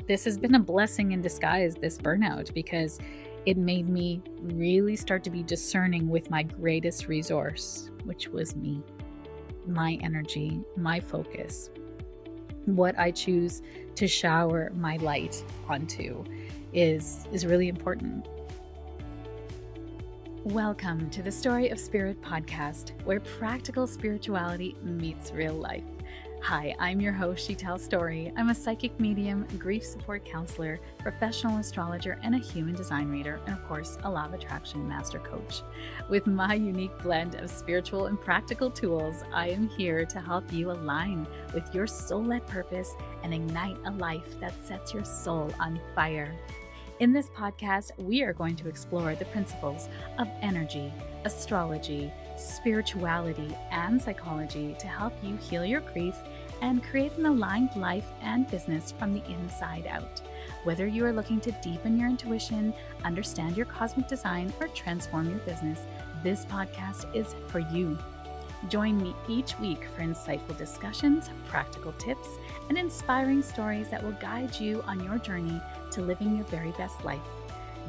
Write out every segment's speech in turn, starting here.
this has been a blessing in disguise, this burnout, because it made me really start to be discerning with my greatest resource, which was me, my energy, my focus, what I choose to shower my light onto is really important. Welcome to the Story of Spirit podcast, where practical spirituality meets real life. Hi, I'm your host, Sheetal Story. I'm a psychic medium, grief support counselor, professional astrologer, and a human design reader, and of course, a law of attraction master coach. With my unique blend of spiritual and practical tools, I am here to help you align with your soul-led purpose and ignite a life that sets your soul on fire. In this podcast, we are going to explore the principles of energy, astrology, spirituality, and psychology to help you heal your grief and create an aligned life and business from the inside out. Whether you are looking to deepen your intuition, understand your cosmic design, or transform your business, this podcast is for you. Join me each week for insightful discussions, practical tips, and inspiring stories that will guide you on your journey to living your very best life.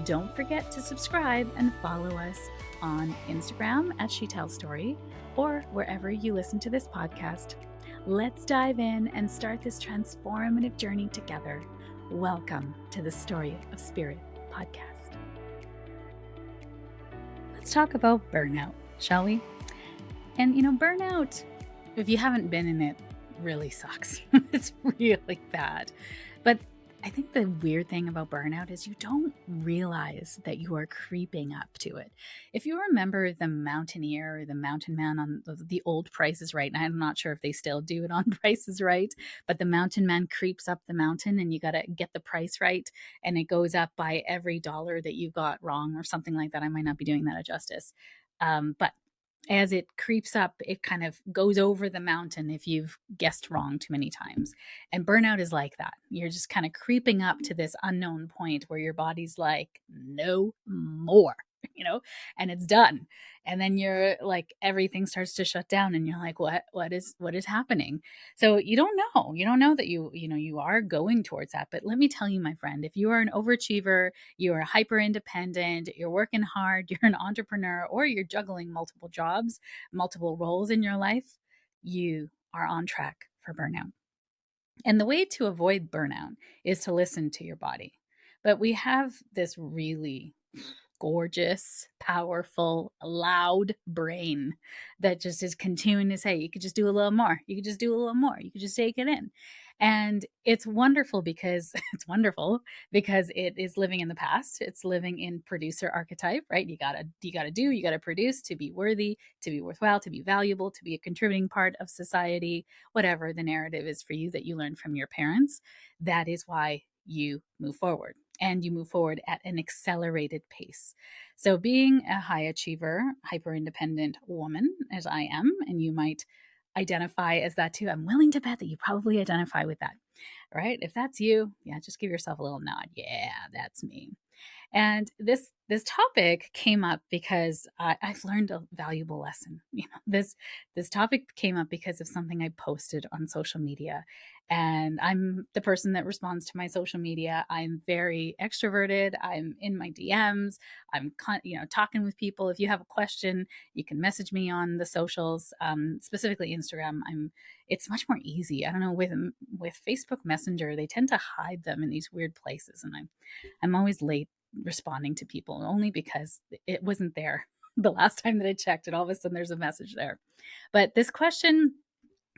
Don't forget to subscribe and follow us on Instagram at Sheetal Story or wherever you listen to this podcast. Let's dive in and start this transformative journey together. Welcome to the Story of Spirit podcast. Let's talk about burnout, shall we? And burnout, if you haven't been in it, really sucks. It's really bad. But I think the weird thing about burnout is you don't realize that you are creeping up to it. If you remember the mountaineer or the mountain man on the old Price is Right, and I'm not sure if they still do it on Price is Right, but the mountain man creeps up the mountain and you got to get the price right. And it goes up by every dollar that you got wrong or something like that. I might not be doing that justice. But as it creeps up, it kind of goes over the mountain if you've guessed wrong too many times. And burnout is like that. You're just kind of creeping up to this unknown point where your body's like, no more, and it's done. And then you're like, everything starts to shut down and you're like, what is happening? So you don't know that you are going towards that. But let me tell you, my friend, if you are an overachiever, you are hyper independent, you're working hard, you're an entrepreneur, or you're juggling multiple jobs, multiple roles in your life, you are on track for burnout. And the way to avoid burnout is to listen to your body. But we have this really gorgeous, powerful, loud brain that just is continuing to say, you could just do a little more. You could just do a little more. You could just take it in. And it's wonderful because it is living in the past. It's living in producer archetype, right? You gotta produce to be worthy, to be worthwhile, to be valuable, to be a contributing part of society, whatever the narrative is for you that you learned from your parents. That is why you move forward. And you move forward at an accelerated pace. So being a high achiever, hyper independent woman, as I am, and you might identify as that too, I'm willing to bet that you probably identify with that, right? If that's you, yeah, just give yourself a little nod. Yeah, that's me. And this topic came up because I've learned a valuable lesson. This topic came up because of something I posted on social media, and I'm the person that responds to my social media. I'm very extroverted. I'm in my DMs. I'm talking with people. If you have a question, you can message me on the socials, specifically Instagram. It's much more easy. I don't know, with Facebook Messenger, they tend to hide them in these weird places, and I'm always late responding to people only because it wasn't there the last time that I checked, and all of a sudden there's a message there. But this question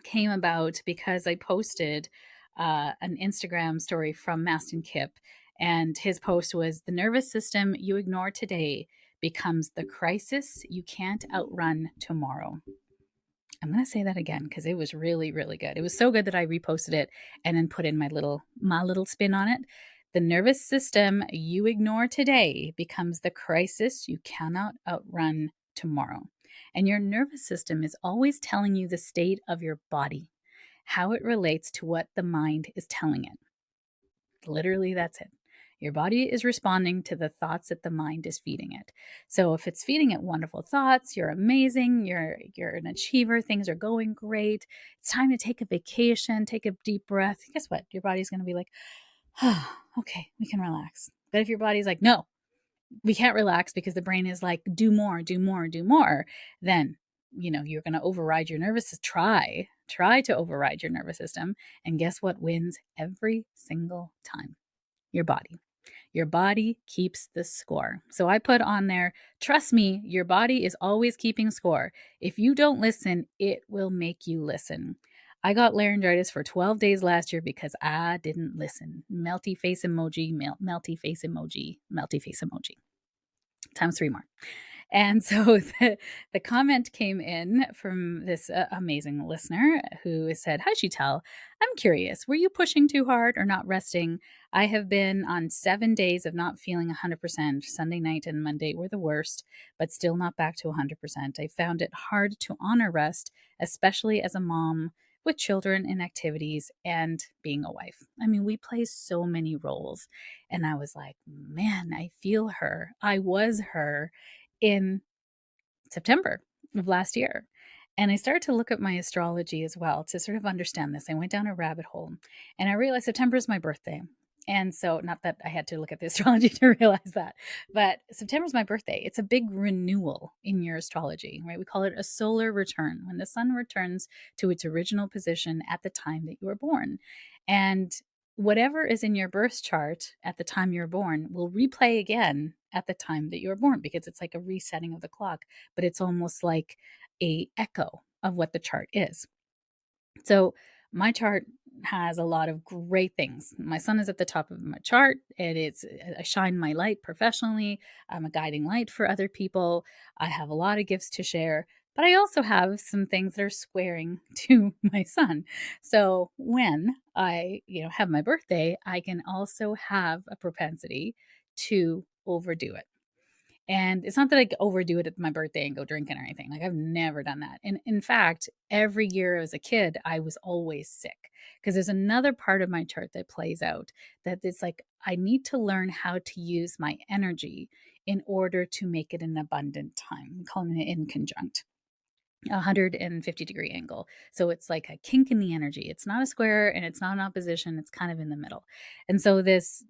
came about because I posted an Instagram story from Maston Kipp, and his post was, "The nervous system you ignore today becomes the crisis you can't outrun tomorrow." I'm going to say that again because it was really, really good. It was so good that I reposted it and then put in my little spin on it. The nervous system you ignore today becomes the crisis you cannot outrun tomorrow. And your nervous system is always telling you the state of your body, how it relates to what the mind is telling it. Literally, that's it. Your body is responding to the thoughts that the mind is feeding it. So if it's feeding it wonderful thoughts, you're amazing, you're an achiever, things are going great, it's time to take a vacation, take a deep breath. Guess what? Your body's going to be like, Okay, we can relax. But if your body's like, no, we can't relax because the brain is like, do more, do more, do more, then, you're going to override your nervous system. Try to override your nervous system. And guess what wins every single time? Your body. Your body keeps the score. So I put on there, trust me, your body is always keeping score. If you don't listen, it will make you listen. I got laryngitis for 12 days last year because I didn't listen. Melty face emoji, melty face emoji, melty face emoji. Times three more. And so the comment came in from this amazing listener who said, "Hi, Sheetal. I'm curious, were you pushing too hard or not resting? I have been on 7 days of not feeling 100%. Sunday night and Monday were the worst, but still not back to 100%. I found it hard to honor rest, especially as a mom with children and activities and being a wife. I mean, we play so many roles." And I was like, man, I feel her. I was her in September of last year. And I started to look at my astrology as well to sort of understand this. I went down a rabbit hole and I realized September is my birthday. And so, not that I had to look at the astrology to realize that, but September is my birthday. It's a big renewal in your astrology, right? We call it a solar return, when the sun returns to its original position at the time that you were born. And whatever is in your birth chart at the time you're born will replay again at the time that you were born, because it's like a resetting of the clock, but it's almost like a echo of what the chart is. So my chart has a lot of great things. My sun is at the top of my chart, and I shine my light professionally. I'm a guiding light for other people. I have a lot of gifts to share, but I also have some things that are squaring to my sun. So when I, have my birthday, I can also have a propensity to overdo it. And it's not that I overdo it at my birthday and go drinking or anything. Like, I've never done that. And in fact, every year as a kid, I was always sick, because there's another part of my chart that plays out, that it's like I need to learn how to use my energy in order to make it an abundant time. I'm calling it in conjunct. 150-degree angle. So it's like a kink in the energy. It's not a square and it's not an opposition. It's kind of in the middle. And so this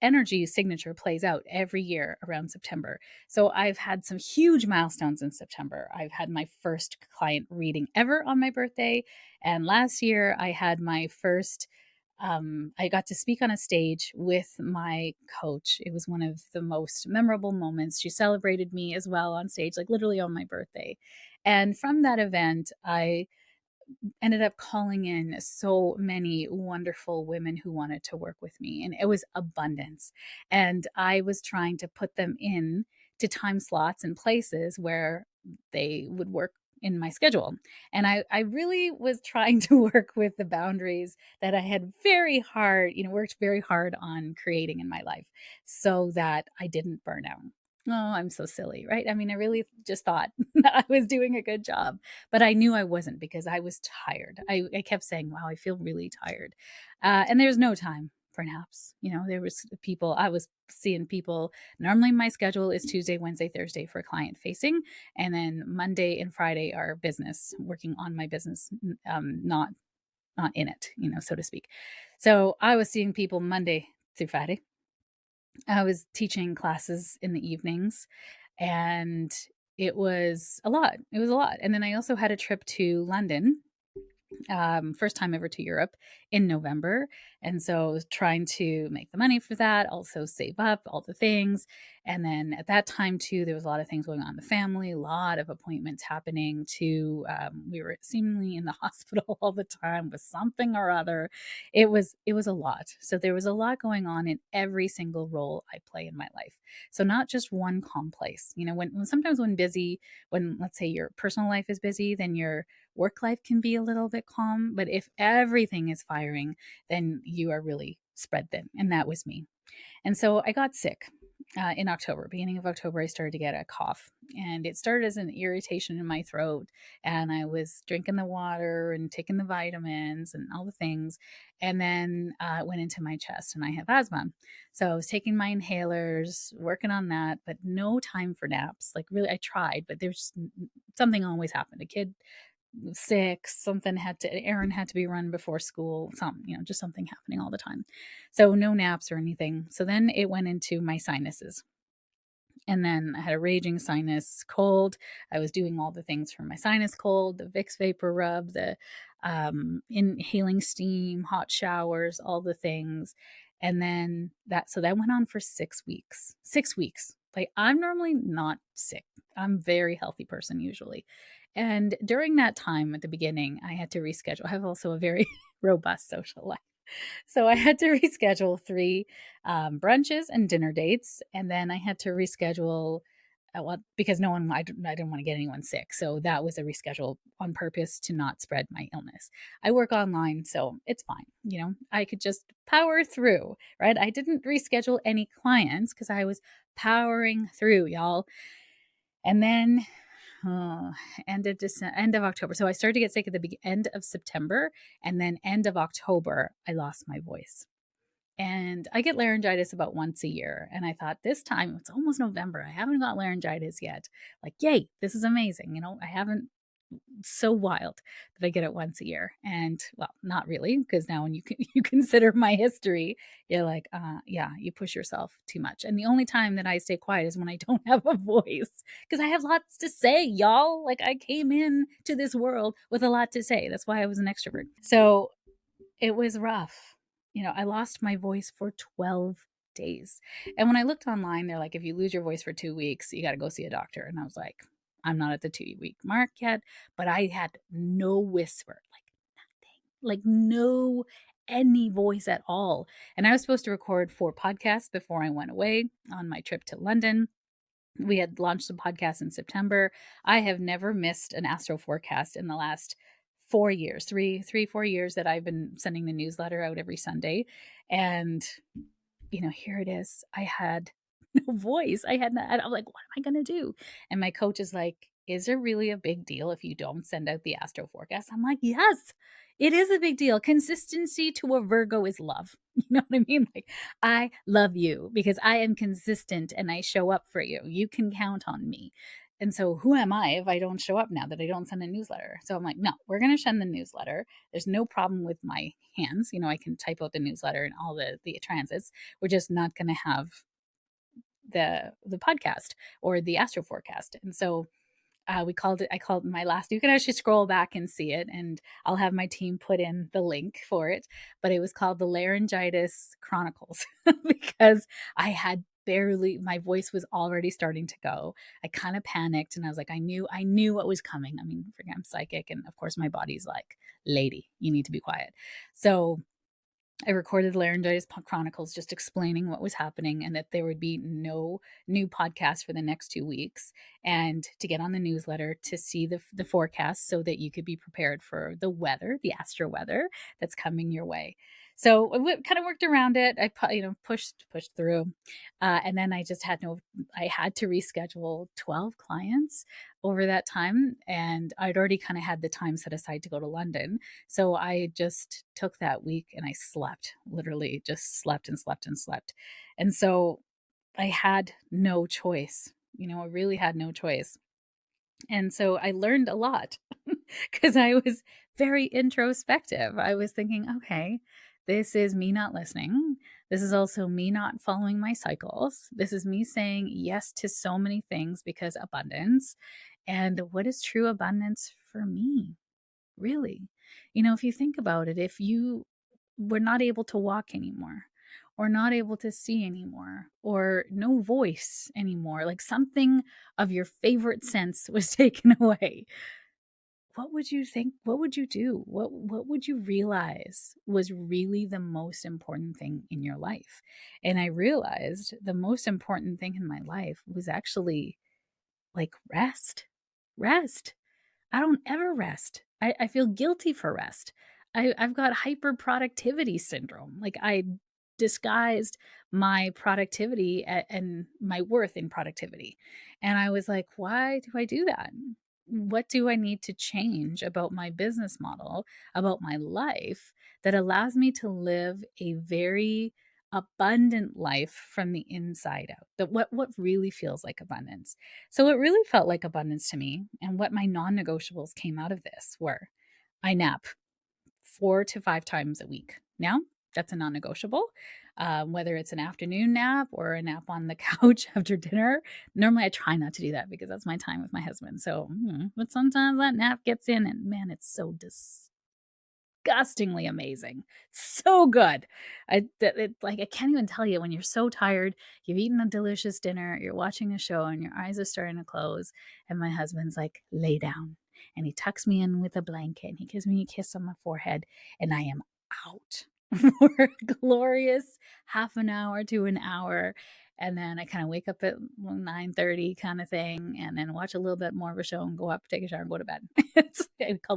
energy signature plays out every year around September. So I've had some huge milestones in September. I've had my first client reading ever on my birthday. And last year I had my first I got to speak on a stage with my coach. It was one of the most memorable moments. She celebrated me as well on stage, like literally on my birthday. And from that event, I ended up calling in so many wonderful women who wanted to work with me, and it was abundance. And I was trying to put them in to time slots and places where they would work in my schedule. And I really was trying to work with the boundaries that I had worked very hard on creating in my life, so that I didn't burn out. Oh, I'm so silly, right? I mean, I really just thought that I was doing a good job, but I knew I wasn't, because I was tired. I kept saying, wow, I feel really tired. And there's no time for naps. There was people, I was seeing people. Normally my schedule is Tuesday, Wednesday, Thursday for client facing. And then Monday and Friday are business, working on my business, not in it, so to speak. So I was seeing people Monday through Friday. I was teaching classes in the evenings, and it was a lot. It was a lot. And then I also had a trip to London, first time ever to Europe, in November. And so I was trying to make the money for that, also save up all the things. And then at that time, too, there was a lot of things going on in the family, a lot of appointments happening, too. We were seemingly in the hospital all the time with something or other. It was a lot. So there was a lot going on in every single role I play in my life. So not just one calm place. When sometimes when let's say your personal life is busy, then your work life can be a little bit calm. But if everything is firing, then you are really spread thin. And that was me. And so I got sick in October. Beginning of October, I started to get a cough, and it started as an irritation in my throat. And I was drinking the water and taking the vitamins and all the things. And then it went into my chest, and I have asthma. So I was taking my inhalers, working on that, but no time for naps. Like, really, I tried, but there's something always happened. A kid sick, errand had to be run before school, just something happening all the time. So no naps or anything. So then it went into my sinuses. And then I had a raging sinus cold. I was doing all the things for my sinus cold, the Vicks vapor rub, the inhaling steam, hot showers, all the things. And then so that went on for 6 weeks. 6 weeks. Like, I'm normally not sick. I'm a very healthy person usually. And during that time at the beginning, I had to reschedule. I have also a very robust social life. So I had to reschedule three brunches and dinner dates, and then I had to reschedule. Well, because I didn't want to get anyone sick, so that was a reschedule on purpose to not spread my illness. I work online, so it's fine. I could just power through, right? I didn't reschedule any clients because I was powering through, y'all. And then Oh, end of October. So I started to get sick at the end of September, and then end of October, I lost my voice. And I get laryngitis about once a year. And I thought, this time, it's almost November. I haven't got laryngitis yet. Like, yay, this is amazing. I haven't, so wild that I get it once a year. And well, not really, because now when you consider my history, you're like, yeah, you push yourself too much. And the only time that I stay quiet is when I don't have a voice, because I have lots to say, y'all. Like, I came in to this world with a lot to say. That's why I was an extrovert. So it was rough. I lost my voice for 12 days. And when I looked online, they're like, if you lose your voice for 2 weeks, you got to go see a doctor. And I was like, I'm not at the 2 week mark yet, but I had no whisper, like nothing, like no any voice at all. And I was supposed to record 4 podcasts before I went away on my trip to London. We had launched the podcast in September. I have never missed an astro forecast in the last 4 years, 4 years that I've been sending the newsletter out every Sunday. And, here it is. I had no voice. I'm like, what am I going to do? And my coach is like, is it really a big deal if you don't send out the astro forecast? I'm like, yes, it is a big deal. Consistency to a Virgo is love. You know what I mean? Like, I love you because I am consistent and I show up for you. You can count on me. And so who am I if I don't show up now that I don't send a newsletter? So I'm like, no, we're going to send the newsletter. There's no problem with my hands. I can type out the newsletter and all the transits. We're just not going to have the podcast or the astro forecast. And so I called my last, you can actually scroll back and see it, and I'll have my team put in the link for it. But it was called the Laryngitis Chronicles because I had my voice was already starting to go. I kind of panicked and I was like, I knew what was coming. I mean, I'm psychic. And of course my body's like, lady, you need to be quiet. So I recorded Laryngitis Chronicles just explaining what was happening and that there would be no new podcast for the next 2 weeks, and to get on the newsletter to see the forecast so that you could be prepared for the weather, the astro weather that's coming your way. So I kind of worked around it. I pushed through, and then I had to reschedule 12 clients over that time, and I'd already kind of had the time set aside to go to London. So I just took that week and I slept, literally just slept and slept and slept. And so I had no choice. I really had no choice. And so I learned a lot because I was very introspective. I was thinking, okay, this is me not listening. This is also me not following my cycles. This is me saying yes to so many things because abundance. And what is true abundance for me? Really? If you think about it, if you were not able to walk anymore, or not able to see anymore, or no voice anymore, like something of your favorite sense was taken away, what would you think? What would you do? What would you realize was really the most important thing in your life? And I realized the most important thing in my life was actually like rest. Rest. I don't ever rest. I feel guilty for rest. I've got hyper productivity syndrome. Like, I disguised my productivity and my worth in productivity. And I was like, why do I do that? What do I need to change about my business model, about my life, that allows me to live a very abundant life from the inside out. That what really feels like abundance. So it really felt like abundance to me. And what my non-negotiables came out of this were I nap 4 to 5 times a week. Now, that's a non negotiable. Whether it's an afternoon nap or a nap on the couch after dinner. Normally, I try not to do that because that's my time with my husband. So, but sometimes that nap gets in, and man, it's so disgustingly amazing. So good. Like I can't even tell you when you're so tired, you've eaten a delicious dinner, you're watching a show and your eyes are starting to close and my husband's like, "Lay down." And he tucks me in with a blanket and he gives me a kiss on my forehead and I am out for a glorious half an hour to an hour. And then I kind of wake up at 9:30 kind of thing and then watch a little bit more of a show and go up, take a shower and go to bed.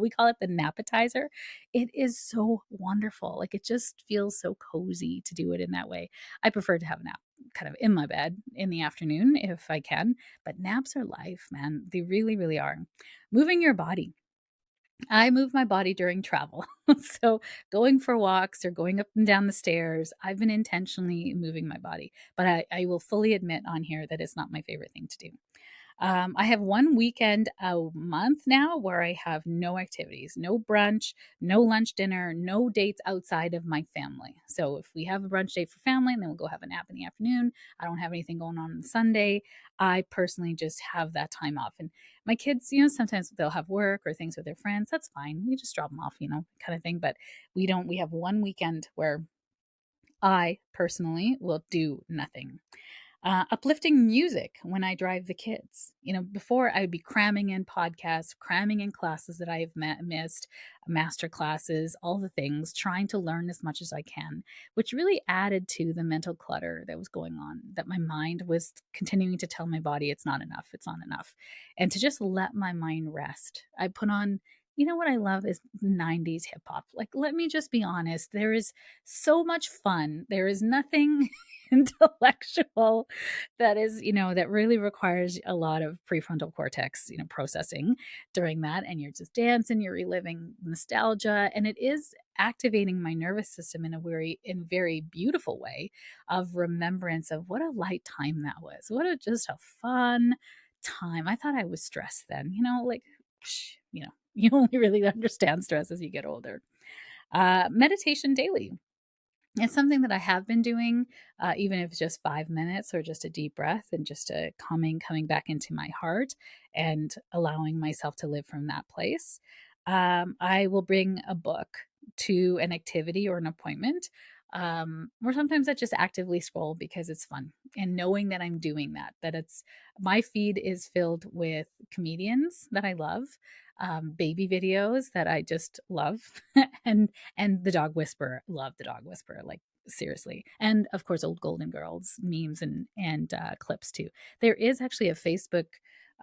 We call it the napetizer. It is so wonderful. Like it just feels so cozy to do it in that way. I prefer to have a nap kind of in my bed in the afternoon if I can, but naps are life, man. They really, really are. Moving your body. I move my body during travel. So going for walks or going up and down the stairs, I've been intentionally moving my body. But I will fully admit on here that it's not my favorite thing to do. I have one weekend a month now where I have no activities, no brunch, no lunch, dinner, no dates outside of my family. So if we have a brunch date for family, and then we'll go have a nap in the afternoon. I don't have anything going on Sunday. I personally just have that time off. And my kids, sometimes they'll have work or things with their friends. That's fine. We just drop them off, kind of thing. But we don't, we have one weekend where I personally will do nothing. Uplifting music when I drive the kids. Before I would be cramming in podcasts, cramming in classes that I have missed, master classes, all the things, trying to learn as much as I can, which really added to the mental clutter that was going on, that my mind was continuing to tell my body it's not enough, it's not enough. And to just let my mind rest. I put on, what I love is 90s hip hop. Like, let me just be honest, there is so much fun. There is nothing intellectual that really requires a lot of prefrontal cortex processing during that, and you're just dancing, you're reliving nostalgia, and it is activating my nervous system in very beautiful way of remembrance of what a light time that was, what a just a fun time. I thought I was stressed then, like you only really understand stress as you get older. Meditation daily. It's something that I have been doing, even if it's just 5 minutes or just a deep breath and just a coming back into my heart and allowing myself to live from that place. I will bring a book to an activity or an appointment, or sometimes I just actively scroll because it's fun. And knowing that I'm doing that, that it's my feed is filled with comedians that I love, baby videos that I just love, and the dog whisperer. Love the dog whisperer, like seriously. And of course, old Golden Girls memes and clips too. There is actually a Facebook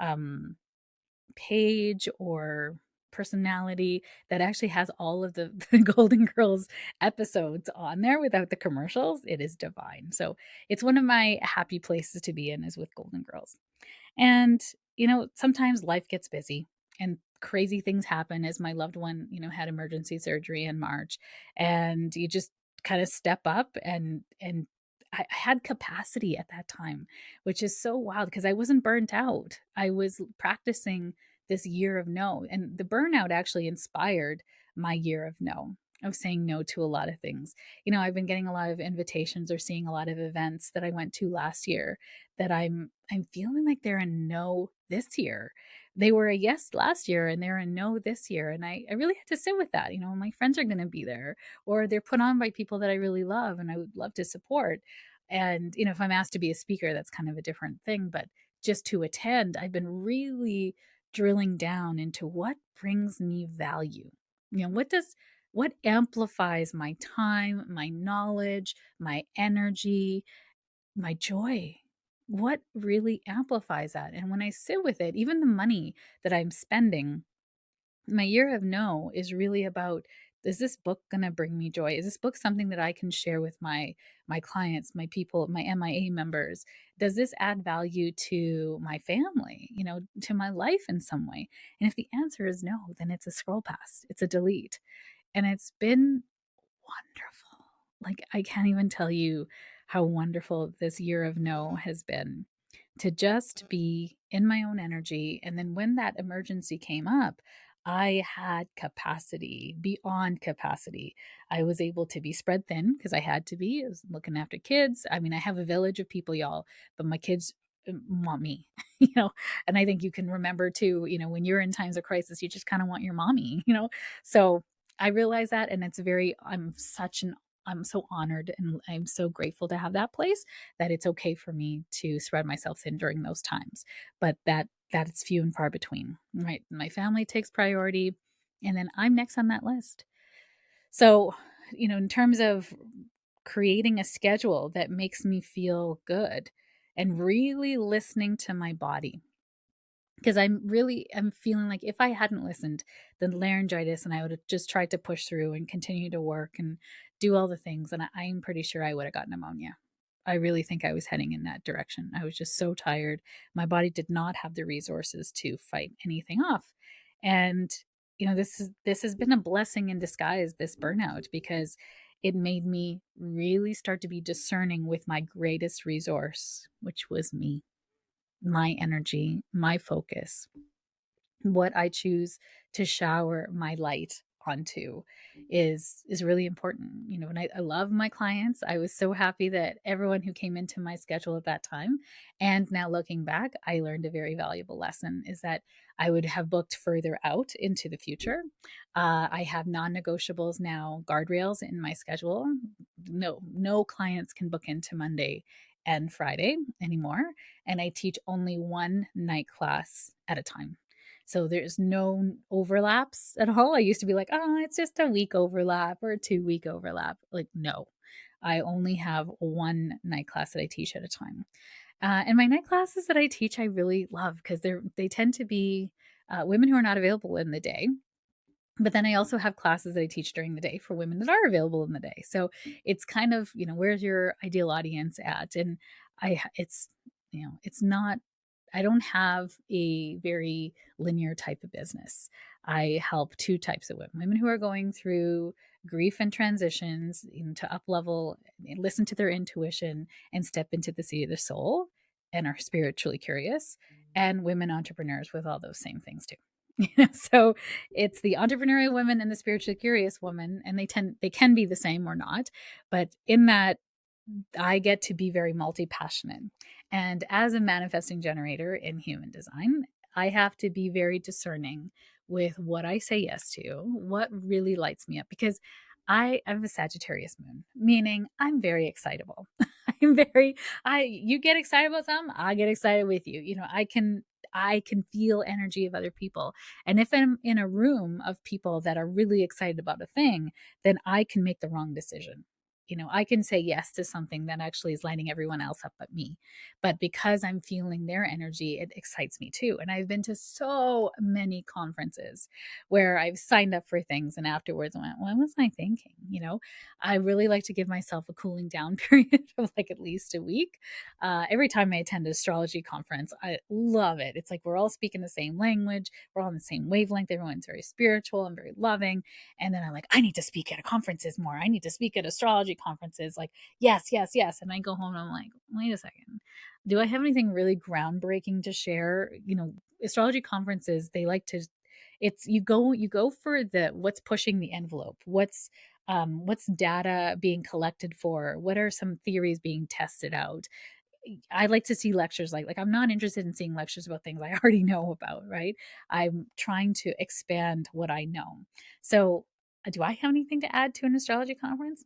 um, page or personality that actually has all of the Golden Girls episodes on there without the commercials. It is divine. So it's one of my happy places to be in is with Golden Girls. And, sometimes life gets busy and crazy things happen as my loved one, had emergency surgery in March. And you just kind of step up and I had capacity at that time, which is so wild because I wasn't burnt out. I was practicing this year of no. And the burnout actually inspired my year of no, of saying no to a lot of things. I've been getting a lot of invitations or seeing a lot of events that I went to last year that I'm feeling like they're a no this year. They were a yes last year and they're a no this year. And I really had to sit with that. My friends are going to be there or they're put on by people that I really love and I would love to support. And, if I'm asked to be a speaker, that's kind of a different thing. But just to attend, I've been really drilling down into what brings me value. What amplifies my time, my knowledge, my energy, my joy? What really amplifies that? And when I sit with it, even the money that I'm spending, my year of no is really about, is this book going to bring me joy? Is this book something that I can share with my clients, my people, my MIA members? Does this add value to my family, to my life in some way? And if the answer is no, then it's a scroll past, it's a delete. And it's been wonderful. Like, I can't even tell you how wonderful this year of no has been, to just be in my own energy. And then when that emergency came up, I had capacity beyond capacity. I was able to be spread thin because I had to be. I was looking after kids. I mean, I have a village of people, y'all, but my kids want me, you know. And I think you can remember too, when you're in times of crisis, you just kind of want your mommy, you know. So I realize that, and it's very, I'm so honored and I'm so grateful to have that place, that it's okay for me to spread myself thin during those times. But that it's few and far between, right? My family takes priority, and then I'm next on that list. So, in terms of creating a schedule that makes me feel good and really listening to my body, because I'm feeling like if I hadn't listened, the laryngitis, and I would have just tried to push through and continue to work and do all the things, and I'm pretty sure I would have got pneumonia. I really think I was heading in that direction. I was just so tired. My body did not have the resources to fight anything off. And this has been a blessing in disguise, this burnout, because it made me really start to be discerning with my greatest resource, which was me, my energy, my focus, what I choose to shower my light onto is really important. And I love my clients. I was so happy that everyone who came into my schedule at that time. And now looking back, I learned a very valuable lesson, is that I would have booked further out into the future. I have non-negotiables now, guardrails in my schedule. No clients can book into Monday and Friday anymore. And I teach only one night class at a time. So there's no overlaps at all. I used to be like, oh, it's just a week overlap or a 2 week overlap. Like, no, I only have one night class that I teach at a time. And my night classes that I teach, I really love, because they tend to be women who are not available in the day. But then I also have classes that I teach during the day for women that are available in the day. So it's kind of, where's your ideal audience at? And it's not, I don't have a very linear type of business. I help two types of women who are going through grief and transitions, to up level, listen to their intuition and step into the seat of the soul and are spiritually curious, and women entrepreneurs with all those same things too. So it's the entrepreneurial woman and the spiritually curious woman, and they can be the same or not, but in that I get to be very multi-passionate. And as a manifesting generator in human design, I have to be very discerning with what I say yes to, what really lights me up, because I have a Sagittarius moon, meaning I'm very excitable. I'm very I you get excited about something, I get excited with you. I can feel energy of other people. And if I'm in a room of people that are really excited about a thing, then I can make the wrong decision. I can say yes to something that actually is lighting everyone else up but me. But because I'm feeling their energy, it excites me too. And I've been to so many conferences where I've signed up for things and afterwards I went, what was I thinking? I really like to give myself a cooling down period of like at least a week. Every time I attend an astrology conference, I love it. It's like we're all speaking the same language, we're all on the same wavelength, everyone's very spiritual and very loving. And then I'm like, I need to speak at conferences more. I need to speak at astrology conferences. Like, yes, yes, yes. And I go home and I'm like, wait a second. Do I have anything really groundbreaking to share? Astrology conferences, they like to, it's you go for the what's pushing the envelope, what's data being collected for, what are some theories being tested out. I like to see lectures like I'm not interested in seeing lectures about things I already know about, right? I'm trying to expand what I know. So, do I have anything to add to an astrology conference?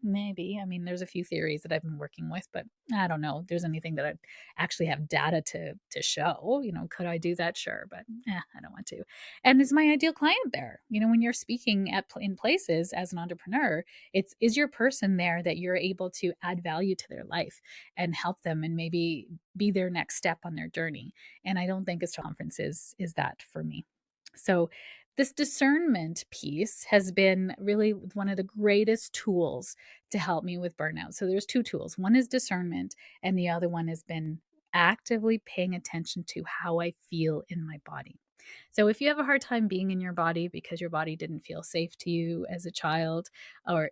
Maybe. I mean, there's a few theories that I've been working with, but I don't know if there's anything that I actually have data to show. Could I do that? Sure, but I don't want to. And is my ideal client there? When you're speaking in places as an entrepreneur, is your person there that you're able to add value to their life and help them and maybe be their next step on their journey. And I don't think a conference is that for me. So this discernment piece has been really one of the greatest tools to help me with burnout. So there's two tools. One is discernment, and the other one has been actively paying attention to how I feel in my body. So if you have a hard time being in your body because your body didn't feel safe to you as a child or,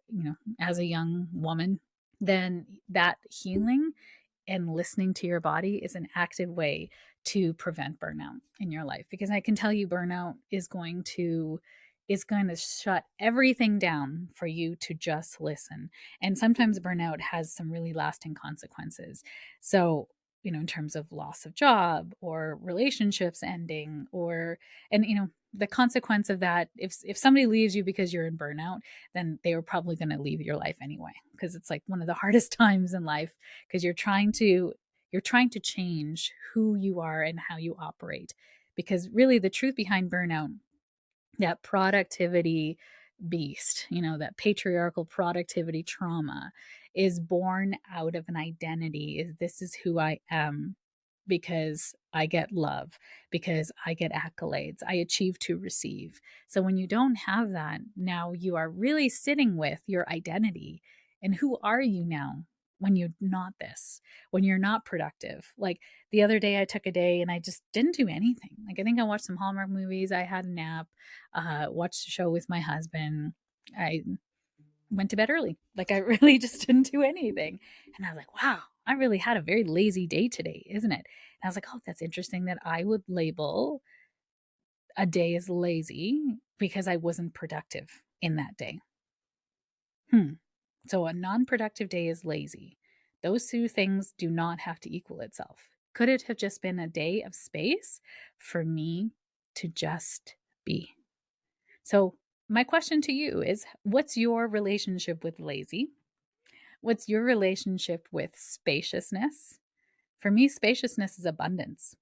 as a young woman, then that healing and listening to your body is an active way to prevent burnout in your life, because I can tell you burnout is going to shut everything down for you to just listen. And sometimes burnout has some really lasting consequences. So, in terms of loss of job or relationships ending, and the consequence of that, if somebody leaves you because you're in burnout, then they were probably going to leave your life anyway, because it's like one of the hardest times in life, because you're trying to change who you are and how you operate. Because really the truth behind burnout, that productivity beast, that patriarchal productivity trauma, is born out of an identity. Is this is who I am because I get love, because I get accolades, I achieve to receive. So when you don't have that, now you are really sitting with your identity. And who are you now when you're not this, when you're not productive? Like the other day, I took a day and I just didn't do anything. Like I think I watched some Hallmark movies, I had a nap, watched a show with my husband. I went to bed early. Like I really just didn't do anything. And I was like, wow, I really had a very lazy day today, isn't it? And I was like, oh, that's interesting that I would label a day as lazy because I wasn't productive in that day. So a non productive day is lazy. Those two things do not have to equal itself. Could it have just been a day of space for me to just be? So, my question to you is, what's your relationship with lazy? What's your relationship with spaciousness? For me, spaciousness is abundance.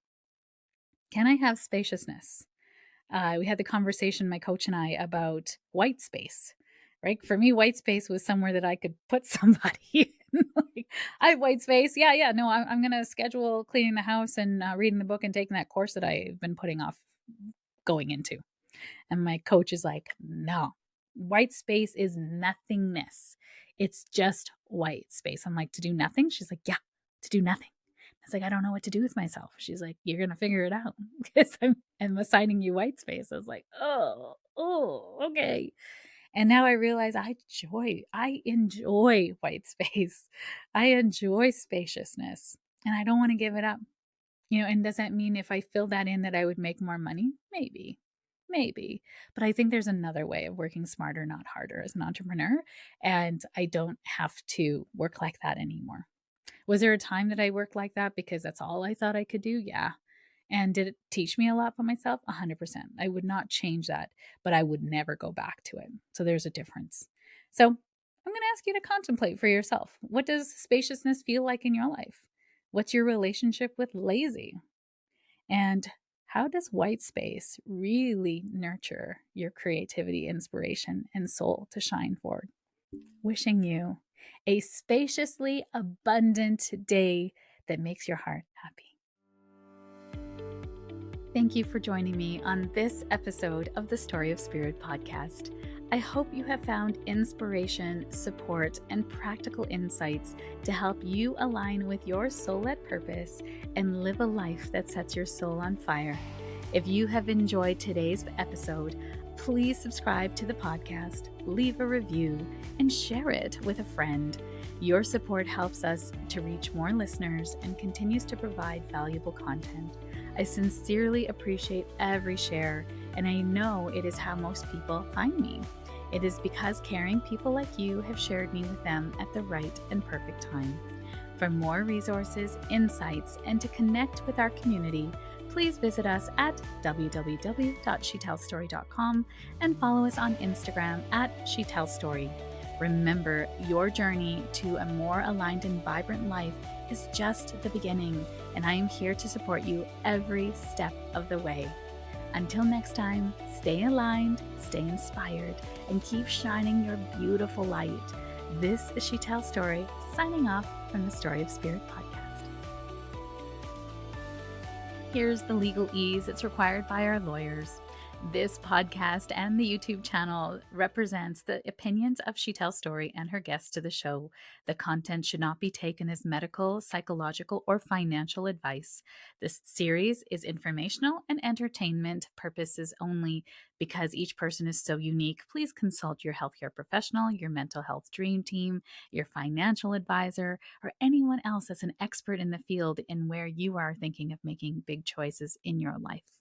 Can I have spaciousness? We had the conversation, my coach and I, about white space, right? For me, white space was somewhere that I could put somebody in. Like, I have white space. Yeah, yeah. No, I'm going to schedule cleaning the house and reading the book and taking that course that I've been putting off going into. And my coach is like, no, white space is nothingness. It's just white space. I'm like, to do nothing? She's like, yeah, to do nothing. I was like, I don't know what to do with myself. She's like, you're going to figure it out because I'm assigning you white space. I was like, oh, okay. And now I realize I enjoy white space. I enjoy spaciousness and I don't want to give it up. And does that mean if I fill that in that I would make more money? Maybe. But I think there's another way of working smarter, not harder as an entrepreneur. And I don't have to work like that anymore. Was there a time that I worked like that because that's all I thought I could do? Yeah. And did it teach me a lot about myself? 100%. I would not change that, but I would never go back to it. So there's a difference. So I'm going to ask you to contemplate for yourself. What does spaciousness feel like in your life? What's your relationship with lazy? And how does white space really nurture your creativity, inspiration, and soul to shine forward? Wishing you a spaciously abundant day that makes your heart happy. Thank you for joining me on this episode of the Story of Spirit podcast. I hope you have found inspiration, support, and practical insights to help you align with your soul-led purpose and live a life that sets your soul on fire. If you have enjoyed today's episode, please subscribe to the podcast, leave a review, and share it with a friend. Your support helps us to reach more listeners and continues to provide valuable content. I sincerely appreciate every share, and I know it is how most people find me. It is because caring people like you have shared me with them at the right and perfect time. For more resources, insights, and to connect with our community, please visit us at www.sheetalstory.com and follow us on Instagram at sheetalstory. Remember, your journey to a more aligned and vibrant life is just the beginning, and I am here to support you every step of the way. Until next time, stay aligned, stay inspired, and keep shining your beautiful light. This is Sheetal Story, signing off from the Story of Spirit podcast. Here's the legalese that's required by our lawyers. This podcast and the YouTube channel represents the opinions of Sheetal Story and her guests to the show. The content should not be taken as medical, psychological, or financial advice. This series is informational and entertainment purposes only. Because each person is so unique, please consult your healthcare professional, your mental health dream team, your financial advisor, or anyone else that's an expert in the field in where you are thinking of making big choices in your life.